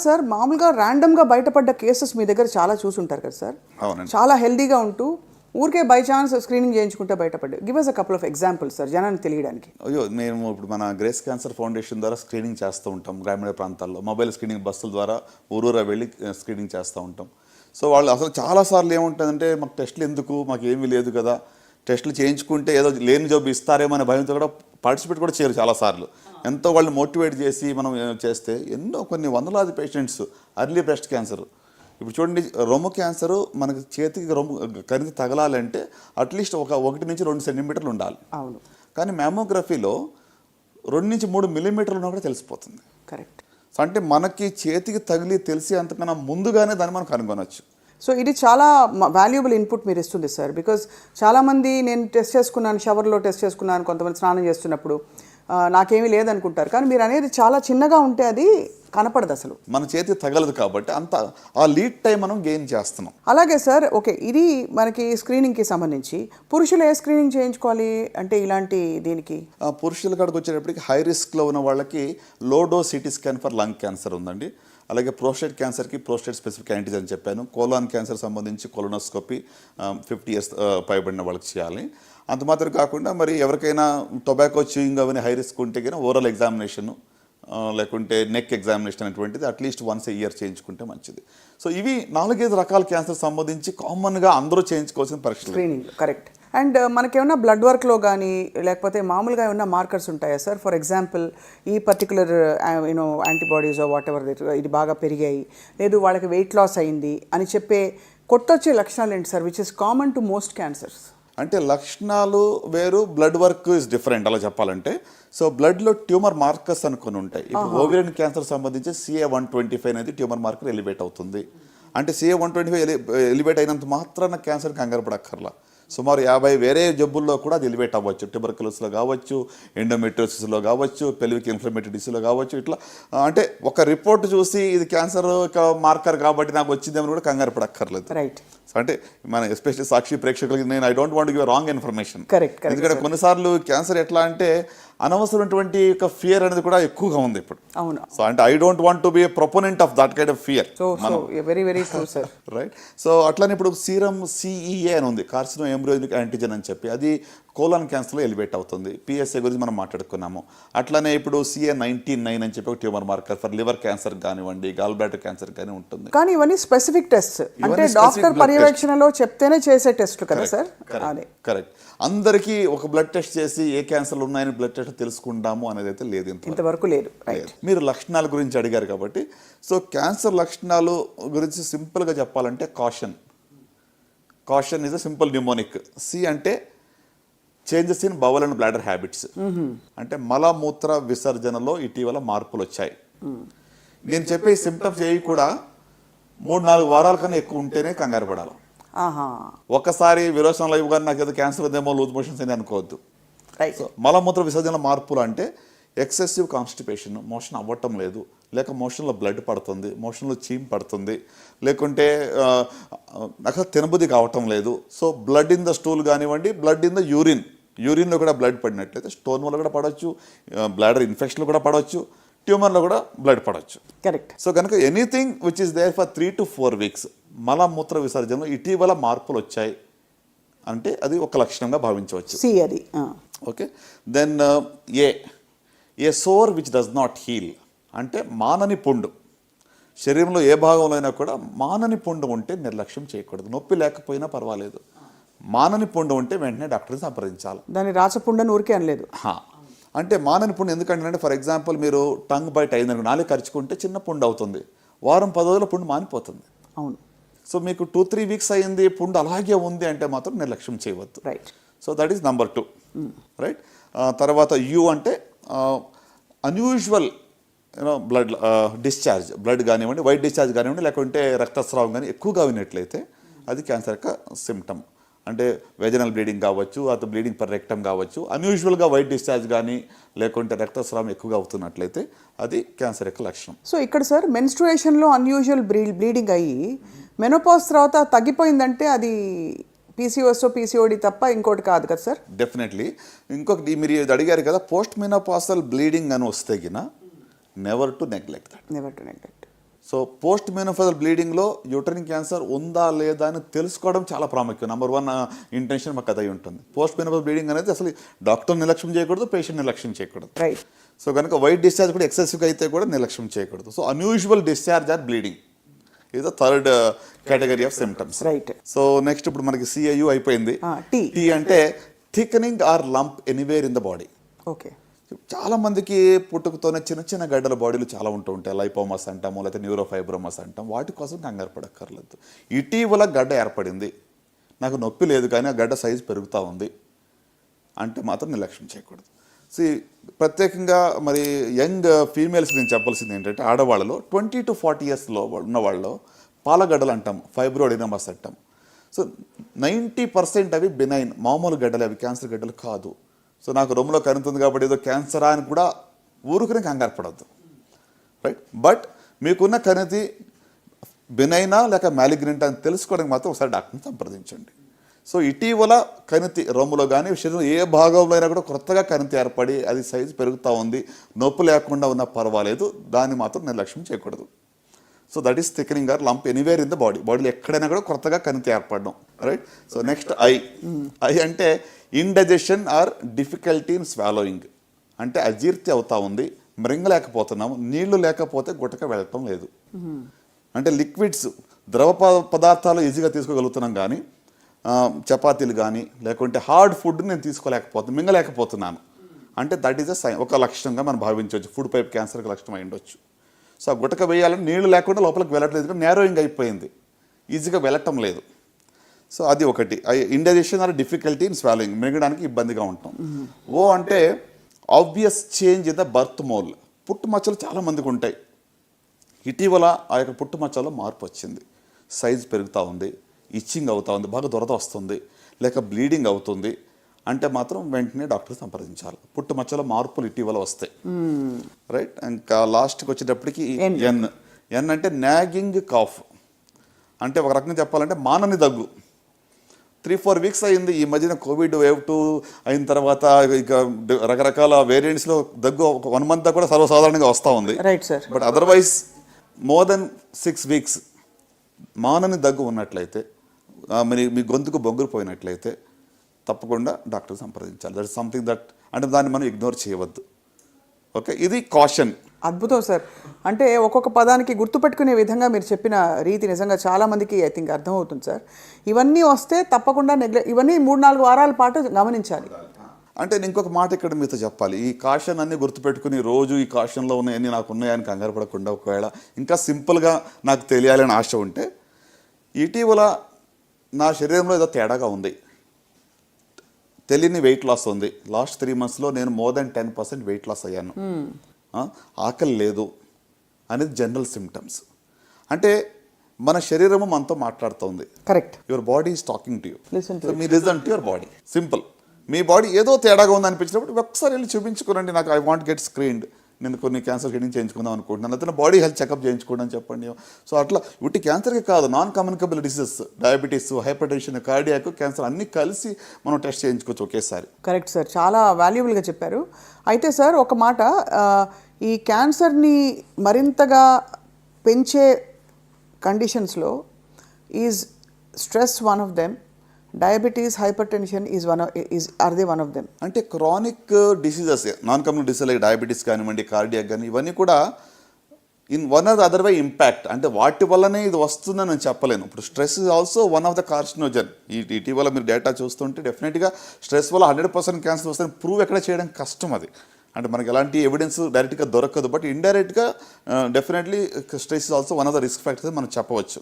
Sir మామూలుగా ర్యాండమ్గా బయటపడ్డ కేసెస్ మీ దగ్గర చాలా చూసుంటారు కదా సార్. అవునండి. చాలా హెల్దీగా ఉంటూ ఊరికే బై ఛాన్స్ స్క్రీనింగ్ చేయించుకుంటే బయటపడ్డాయి. Give us a couple of examples sir జనానికి తెలియడానికి. అయ్యో, మేము ఇప్పుడు మన గ్రేస్ క్యాన్సర్ ఫౌండేషన్ ద్వారా స్క్రీనింగ్ చేస్తూ ఉంటాం. గ్రామీణ ప్రాంతాల్లో మొబైల్ స్క్రీనింగ్ బస్సుల ద్వారా ఊరూరా వెళ్ళి స్క్రీనింగ్ చేస్తూ ఉంటాం. సో వాళ్ళు అసలు చాలాసార్లు ఏముంటుందంటే మాకు టెస్టులు ఎందుకు, మాకు ఏమీ లేదు కదా, టెస్టులు చేయించుకుంటే ఏదో లేని జబ్బు ఇస్తారేమో అనే భయంతో కూడా పార్టిసిపేట్ కూడా చేయరు చాలాసార్లు. ఎంతో వాళ్ళు మోటివేట్ చేసి మనం చేస్తే ఎన్నో కొన్ని వందలాది పేషెంట్స్ అర్లీ బ్రెస్ట్ క్యాన్సర్. ఇప్పుడు చూడండి, రొమ్ము క్యాన్సరు మనకి చేతికి రొమ్ము కరిగి తగలాలంటే అట్లీస్ట్ 1 నుంచి 2 సెంటీమీటర్లు ఉండాలి. అవును. కానీ మ్యామోగ్రఫీలో 2 నుంచి 3 మిల్లీమీటర్లు ఉన్నా కూడా తెలిసిపోతుంది. కరెక్ట్. సో అంటే మనకి చేతికి తగిలి తెలిసి అంతకన్నా ముందుగానే దాన్ని మనం కనుగొనవచ్చు. సో ఇది చాలా వాల్యుబుల్ ఇన్పుట్ మీరు ఇస్తుంది సార్. బికాజ్ చాలామంది నేను టెస్ట్ చేసుకున్నాను, షవర్లో టెస్ట్ చేసుకున్నాను, కొంతమంది స్నానం చేస్తున్నప్పుడు నాకేమీ లేదనుకుంటారు. కానీ మీరు అనేది చాలా చిన్నగా ఉంటే అది కనపడదు, అసలు మన చేతి తగలదు. కాబట్టి అంత ఆ లీడ్ టైం మనం గెయిన్ చేస్తున్నాం. అలాగే సార్, ఓకే, ఇది మనకి స్క్రీనింగ్కి సంబంధించి పురుషులు ఏ స్క్రీనింగ్ చేయించుకోవాలి అంటే ఇలాంటి దీనికి? పురుషుల కాడికి వచ్చేటప్పటికి హై రిస్క్లో ఉన్న వాళ్ళకి low dose CT scan for lung cancer ఉందండి. అలాగే ప్రోస్టేట్ క్యాన్సర్కి ప్రోస్టేట్ స్పెసిఫిక్ యాంటీజెన్ చెప్పాను. కోలాన్ క్యాన్సర్ సంబంధించి కొలోనోస్కోపీ 50 years పైబడిన వాళ్ళకి చేయాలి. అంత మాత్రం కాకుండా మరి ఎవరికైనా టొబాకో చూయింగ్ అవన్నీ హై రిస్క్ ఉంటే కన్నా ఓరల్ ఎగ్జామినేషన్ లేకుంటే నెక్ ఎగ్జామినేషన్ అనేటువంటిది అట్లీస్ట్ వన్స్ a year చేయించుకుంటే మంచిది. సో ఇవి 4-5 రకాల క్యాన్సర్ సంబంధించి కామన్గా అందరూ చేయించుకోవాల్సిన పరీక్షలు. Screening correct. అండ్ మనకేమన్నా బ్లడ్ వర్క్లో కానీ లేకపోతే మామూలుగా ఏమన్నా మార్కర్స్ ఉంటాయా సార్? ఫర్ ఎగ్జాంపుల్ ఈ పర్టికులర్ యాంటీబాడీస్ వాట్ ఎవర్ ఇది బాగా పెరిగాయి, లేదు వాళ్ళకి వెయిట్ లాస్ అయింది అని చెప్పే కొట్టొచ్చే లక్షణాలు ఏంటి sir, which is common to most cancers? అంటే లక్షణాలు వేరు, బ్లడ్ వర్క్ ఇస్ డిఫరెంట్ అలా చెప్పాలంటే. సో బ్లడ్లో ట్యూమర్ మార్కర్స్ అనుకుని ఉంటాయి. ఇప్పుడు ఓవేరియన్ క్యాన్సర్ సంబంధించి CA-125 అనేది ట్యూమర్ మార్కర్ ఎలివేట్ అవుతుంది. అంటే CA-125 ఎలివేట్ అయినంత మాత్రాన క్యాన్సర్ కంగారు పడక్కర్లా. సుమారు 50 వేరే జబ్బుల్లో కూడా అది ఎలివేట్ అవ్వచ్చు. ట్యూబర్కులోసిస్లో కావచ్చు, ఎండోమెట్రియోసిస్లో కావచ్చు, పెల్విక్ ఇన్ఫ్లమేటరీ డిసీజ్లో కావచ్చు. ఇట్లా అంటే ఒక రిపోర్ట్ చూసి ఇది క్యాన్సర్ మార్కర్ కాబట్టి నాకు వచ్చిందేమని కూడా కంగారు పడక్కర్లేదు. రైట్. అంటే మన ఎస్పెషల్లీ సాక్షి ప్రేక్షకులకి నేను I don't want give wrong information. Correct. ఎందుకంటే కొన్నిసార్లు క్యాన్సర్ ఎట్లా అంటే అనవసరమైనటువంటి ఒక ఫియర్ అనేది కూడా ఎక్కువగా ఉంది ఇప్పుడు. అవును. సో అంటే I don't want to be a proponent of that kind of fear. So very very true sir. Right. So అట్లానే ఇప్పుడు సీరం CEA అని ఉంది, కార్సినో ఎంబ్రియోనిక్ యాంటీజెన్ అని చెప్పి, అది కోలాన్ క్యాన్సర్లో ఎలివేట్ అవుతుంది. PSA గురించి మనం మాట్లాడుకున్నాము. అట్లానే ఇప్పుడు CA-19-9 అని చెప్పి ఒక tumour marker for liver cancer కానివ్వండి, గాల్ బ్లాడర్ క్యాన్సర్ కానీ ఉంటుంది. కానీ ఇవన్నీ స్పెసిఫిక్ టెస్ట్, అంటే డాక్టర్ పర్యవేక్షణలో చెప్తేనే చేసే టెస్ట్ కదా సార్? కరెక్ట్. అందరికీ ఒక బ్లడ్ టెస్ట్ చేసి ఏ క్యాన్సర్లు ఉన్నాయని బ్లడ్ టెస్ట్ తెలుసుకుంటాము అనేది అయితే లేదు, ఇంతవరకు లేదు. మీరు లక్షణాల గురించి అడిగారు కాబట్టి, సో క్యాన్సర్ లక్షణాలు గురించి సింపుల్గా చెప్పాలంటే caution is a simple mnemonic. C అంటే changes in bowel and bladder habits, అంటే మలమూత్ర విసర్జనలో ఇటీవల మార్పులు వచ్చాయి. నేను చెప్పే సిమ్టమ్స్ ఏవి కూడా 3-4 వారాల కన్నా ఎక్కువ ఉంటేనే కంగారు పడాలి. ఒక్కసారి విరోచనలో ఇవ్వగానే నాకు ఏదో క్యాన్సర్ ఉందేమో, లూజ్ మోషన్స్ అని అనుకోవద్దు. సో మలమూత్ర విసర్జన మార్పులు అంటే ఎక్సెసివ్ కాన్స్టిపేషన్, మోషన్ అవ్వటం లేదు, లేక మోషన్లో బ్లడ్ పడుతుంది, మోషన్లో చీమ్ పడుతుంది, లేకుంటే నాకు తినబుద్ధి కావటం లేదు. So blood in the stool కానివ్వండి, బ్లడ్ ఇన్ ద యూరిన్లో కూడా బ్లడ్ పడినట్లయితే స్టోన్ వల్ల కూడా పడవచ్చు, బ్లాడర్ ఇన్ఫెక్షన్లో కూడా పడవచ్చు, ట్యూమర్లో కూడా బ్లడ్ పడవచ్చు. కరెక్ట్. సో కనుక anything which is there for 3 to 4 weeks మలమూత్ర విసర్జనలో ఇటీవల మార్పులు వచ్చాయి అంటే అది ఒక లక్షణంగా భావించవచ్చు. అది okay. Then a sore which does not heal, అంటే మానని పుండు. శరీరంలో ఏ భాగంలో అయినా కూడా మానని పుండు ఉంటే నిర్లక్ష్యం చేయకూడదు. నొప్పి లేకపోయినా పర్వాలేదు, మానని పుండు ఉంటే వెంటనే డాక్టర్ని సంప్రదించాలి. దాన్ని రాచపుండని ఊరికే అనలేదు. అంటే మానని పుండు ఎందుకంటే, ఫర్ ఎగ్జాంపుల్ మీరు టంగ్ బైట్ అయిందనుకో, నాలుగు కరుచుకుంటే చిన్న పుండు అవుతుంది, వారం 10 రోజుల పుండు మానిపోతుంది. అవును. సో మీకు 2-3 weeks అయింది, పుండు అలాగే ఉంది అంటే మాత్రం నిర్లక్ష్యం చేయవద్దు. Right. So that is number 2. Right. తర్వాత U అంటే అన్యూజువల్ బ్లడ్ డిశ్చార్జ్, బ్లడ్ కానివ్వండి, వైట్ డిశ్చార్జ్ కానివ్వండి, లేకుంటే రక్తస్రావం కానీ ఎక్కువగా వినట్లయితే అది క్యాన్సర్ యొక్క సిమ్టమ్. అంటే వెజనల్ బ్లీడింగ్ కావచ్చు, అతను బ్లీడింగ్ పర్ రెక్టమ్ కావచ్చు, అన్యూజువల్గా వైట్ డిశ్చార్జ్ కానీ లేకుంటే రక్తస్రావం ఎక్కువగా అవుతున్నట్లయితే అది క్యాన్సర్ యొక్క లక్షణం. సో ఇక్కడ సార్ మెన్స్ట్రుయేషన్లో అన్యూజువల్ బ్లీడింగ్ అయ్యి మెనోపాజ్ తర్వాత తగ్గిపోయిందంటే అది PCOD తప్ప ఇంకోటి కాదు కదా సార్? డెఫినెట్లీ. ఇంకొకటి మీరు అడిగారు కదా, పోస్ట్ మెనోపాజల్ బ్లీడింగ్ అని వస్తే గిన never to neglect that. So post menopausal బ్లీడింగ్లో యూటరిన్ క్యాన్సర్ ఉందా లేదా అని తెలుసుకోవడం చాలా ప్రాముఖ్యం. నెంబర్ 1 ఇంటెన్షన్ మాకు అదై ఉంటుంది. పోస్ట్ మెనోఫాజల్ బ్లీడింగ్ అనేది అసలు డాక్టర్ నిర్లక్ష్యం చేయకూడదు, పేషెంట్ నిర్లక్ష్యం చేయకూడదు. రైట్. సో కనుక వైట్ డిశ్చార్జ్ కూడా ఎక్సెసివ్గా అయితే కూడా నిర్లక్ష్యం చేయకూడదు. So unusual discharge or bleeding ఇది the third category of symptoms. Right. So next ఇప్పుడు మనకి CIU అయిపోయింది. T అంటే thickening or lump anywhere in the body. Okay. చాలా మందికి పుట్టుకతోనే చిన్న చిన్న గడ్డల బాడీలు చాలా ఉంటూ ఉంటాయి. లైపోమస్ అంటాము, లేకపోతే న్యూరోఫైబ్రోమస్ అంటాం. వాటి కోసం కంగారు పడక్కర్లేదు. ఇటీవల గడ్డ ఏర్పడింది, నాకు నొప్పి లేదు కానీ ఆ గడ్డ సైజు పెరుగుతూ ఉంది అంటే మాత్రం నిర్లక్ష్యం చేయకూడదు. ప్రత్యేకంగా మరి యంగ్ ఫీమేల్స్ నేను చెప్పాల్సింది ఏంటంటే ఆడవాళ్ళలో 20 to 40 yearsలో ఉన్న వాళ్ళలో పాలగడ్డలు అంటాం, ఫైబ్రోడినమస్ అంటాం. సో 90% అవి బినైన్, మామూలు గడ్డలు, అవి క్యాన్సర్ గడ్డలు కాదు. సో నాకు రొమ్ములో కనుతుంది కాబట్టి ఏదో క్యాన్సరా అని కూడా ఊరుకునే కంగారు పడద్దు. రైట్. బట్ మీకున్న కణితి బినైనా లేక మ్యాలిగ్నెంట్ అని తెలుసుకోవడానికి మాత్రం ఒకసారి డాక్టర్ని సంప్రదించండి. సో ఇటీవల కణితి రొమ్ములో కానీ శరీరం ఏ భాగంలో అయినా కూడా కొత్తగా కణితి ఏర్పడి అది సైజు పెరుగుతూ ఉంది, నొప్పి లేకుండా ఉన్నా పర్వాలేదు, దాన్ని మాత్రం నిర్లక్ష్యం చేయకూడదు. So that is thickening or lump anywhere in the బాడీలో ఎక్కడైనా కూడా కొత్తగా కణితి ఏర్పడడం. రైట్. సో నెక్స్ట్ ఐ అంటే indigestion or difficulty in swallowing. అంటే అజీర్తి అవుతా ఉంది, మృంగలేకపోతున్నాము, నీళ్లు లేకపోతే గుట్టక వెళ్ళటం లేదు. అంటే లిక్విడ్స్, ద్రవ పదార్థాలు ఈజీగా తీసుకోగలుగుతున్నాం కానీ చపాతీలు కానీ లేకుంటే హార్డ్ ఫుడ్ నేను తీసుకోలేకపోతున్నాను, మింగలేకపోతున్నాను అంటే దట్ ఈస్ ఒక లక్షణంగా మనం భావించవచ్చు. ఫుడ్ పైప్ క్యాన్సర్కి లక్షణం అయి ఉండొచ్చు. సో ఆ గుట్టక వేయాలని నీళ్లు లేకుండా లోపలికి వెళ్ళట్లేదు, నేరోయింగ్ అయిపోయింది, ఈజీగా వెళ్ళటం లేదు. సో అది ఒకటి. Indigestion or difficulty in swallowing, మింగడానికి ఇబ్బందిగా ఉంటాం. ఓ అంటే obvious change in the birth mole. పుట్టుమచ్చలు చాలా మందికి ఉంటాయి. ఇటీవల ఆ యొక్క పుట్టుమచ్చలో మార్పు వచ్చింది, సైజ్ పెరుగుతూ ఉంది, ఇచ్చింగ్ అవుతూ ఉంది, బాగా దురద వస్తుంది, లేక బ్లీడింగ్ అవుతుంది అంటే మాత్రం వెంటనే డాక్టర్ సంప్రదించాలి. పుట్టుమచ్చలో మార్పులు ఇటీవల వస్తాయి. రైట్. ఇంకా లాస్ట్కి వచ్చేటప్పటికి ఎన్ అంటే నాగింగ్ కాఫ్. అంటే ఒక రకంగా చెప్పాలంటే మానని దగ్గు. 3-4 weeks అయింది. ఈ మధ్యన కోవిడ్ వేవ్ 2 అయిన తర్వాత ఇక రకరకాల వేరియంట్స్లో దగ్గు 1 month కూడా సర్వసాధారణంగా వస్తూ ఉంది. Right sir. But otherwise more than 6 weeks మానని దగ్గు ఉన్నట్లయితే, మరి మీ గొంతుకు బొగ్గురు పోయినట్లయితే తప్పకుండా డాక్టర్ సంప్రదించాలి. దట్ ఇస్ సంథింగ్ దట్, అంటే దాన్ని మనం ఇగ్నోర్ చేయవద్దు. ఓకే, ఇది కాషన్. అద్భుతం సార్. అంటే ఒక్కొక్క పదానికి గుర్తుపెట్టుకునే విధంగా మీరు చెప్పిన రీతి నిజంగా చాలామందికి ఐ థింక్ అర్థమవుతుంది సార్. ఇవన్నీ వస్తే తప్పకుండా ఇవన్నీ 3-4 వారాల పాటు గమనించాలి. అంటే నేను ఇంకొక మాట ఇక్కడ మీతో చెప్పాలి. ఈ కాషన్ అన్నీ గుర్తుపెట్టుకుని రోజు ఈ కాషన్లో ఉన్నాయన్నీ నాకు ఉన్నాయని కంగారు పడకుండా ఒకవేళ ఇంకా సింపుల్గా నాకు తెలియాలని ఆశ ఉంటే, ఇటీవల నా శరీరంలో ఏదో తేడాగా ఉంది, తెలియని వెయిట్ లాస్ ఉంది. లాస్ట్ 3 monthsలో నేను మోర్ దెన్ 10% వెయిట్ లాస్ అయ్యాను, ఆకలి లేదు అనేది జనరల్ సిమ్టమ్స్. అంటే మన శరీరము మనతో మాట్లాడుతుంది. Correct. Your body is talking to you. Me listen to your body. Simple. Me body ఏదో తేడాగా ఉంది అనిపించినప్పుడు ఒకసారి వెళ్ళి చూపించుకోనండి. నాకు ఐ వాంట్ గెట్ స్క్రీన్డ్, నేను కొన్ని క్యాన్సర్ స్క్రీనింగ్ చేయించుకుందాం అనుకుంటున్నాను, అతను బాడీ హెల్త్ చెకప్ చేయించుకోండి అని చెప్పండి. సో అట్లా ఇటు క్యాన్సర్కి కాదు, non communicable diseases, diabetes, hyper tension, cardiac, cancer అన్నీ కలిసి మనం టెస్ట్ చేయించుకోవచ్చు ఒకేసారి. కరెక్ట్ సార్, చాలా వాల్యుబుల్గా చెప్పారు. అయితే సార్ ఒక మాట, ఈ క్యాన్సర్ని మరింతగా పెంచే కండిషన్స్లో is stress one of them, diabetes, hypertension or they one of them? అంటే chronic diseases, non communicable disease like diabetes కానివ్వండి, కార్డియాక్ కానీ, ఇవన్నీ కూడా in one or the other way impact. అంటే వాటి వల్లనే ఇది వస్తుందని నేను చెప్పలేను. ఇప్పుడు stress is also one of the carcinogen. ఇటీవల మీరు డేటా చూస్తుంటే డెఫినెట్గా స్ట్రెస్ వల్ల 100% క్యాన్సర్ వస్తుందని ప్రూవ్ ఎక్కడ చేయడం కష్టం. అది అంటే మనకి ఎలాంటి ఎవిడెన్స్ డైరెక్ట్గా దొరకదు. బట్ ఇండైరెక్ట్గా definitely stress is also one of the risk factors మనం చెప్పవచ్చు.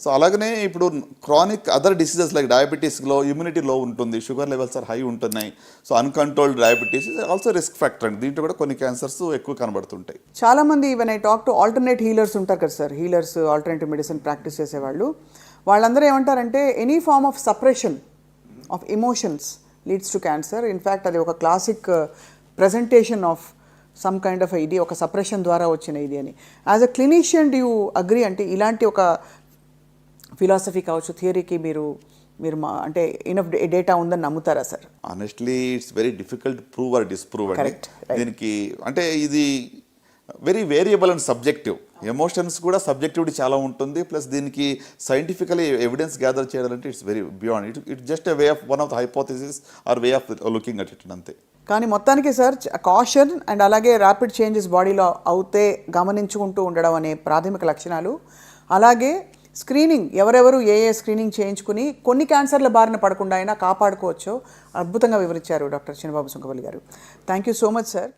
సో అలాగనే ఇప్పుడు క్రానిక్ అదర్ డిసీజెస్ లైక్ డయాబెటీస్లో ఇమ్యూనిటీ లో ఉంటుంది, షుగర్ లెవెల్స్ ఆర్ హై ఉంటున్నాయి. So uncontrolled diabetes is also risk factor అండి. దీంట్లో కూడా కొన్ని క్యాన్సర్స్ ఎక్కువ కనబడుతుంటాయి. చాలామంది even I talk to alternate healers ఉంటారు కదా sir, healers, alternative medicine practice చేసేవాళ్ళు, వాళ్ళందరూ ఏమంటారంటే any form of suppression of emotions leads to cancer. In fact అది ఒక classic presentation of some kind of ఇది, ఒక సప్రెషన్ ద్వారా వచ్చిన ఇది అని. As a clinician do you agree? అంటే ఇలాంటి ఒక ఫిలాసఫీ కావచ్చు, థియరీకి మీరు అంటే ఇనఫ్ డేటా ఉందని నమ్ముతారా sir? Honestly it's very difficult prove or disprove అండి దీనికి. అంటే ఇది very variable and subjective. Emotions కూడా సబ్జెక్టివిటీ చాలా ఉంటుంది, ప్లస్ దీనికి సైంటిఫికలీ ఎవిడెన్స్ గ్యాదర్ చేయాలంటే it's very beyond it just way of one of the hypothesis or way of looking at it అంతే. కానీ మొత్తానికి సార్ కాషన్ అండ్ అలాగే ర్యాపిడ్ చేంజెస్ బాడీలో అవుతే గమనించుకుంటూ ఉండడం అనే ప్రాథమిక లక్షణాలు, అలాగే స్క్రీనింగ్ ఎవరెవరు ఏ స్క్రీనింగ్ చేయించుకుని కొన్ని క్యాన్సర్ల బారిన పడకుండా అయినా కాపాడుకోవచ్చో అద్భుతంగా వివరించారు డాక్టర్ చినబాబు సుంకపల్లి గారు. Thank you so much sir.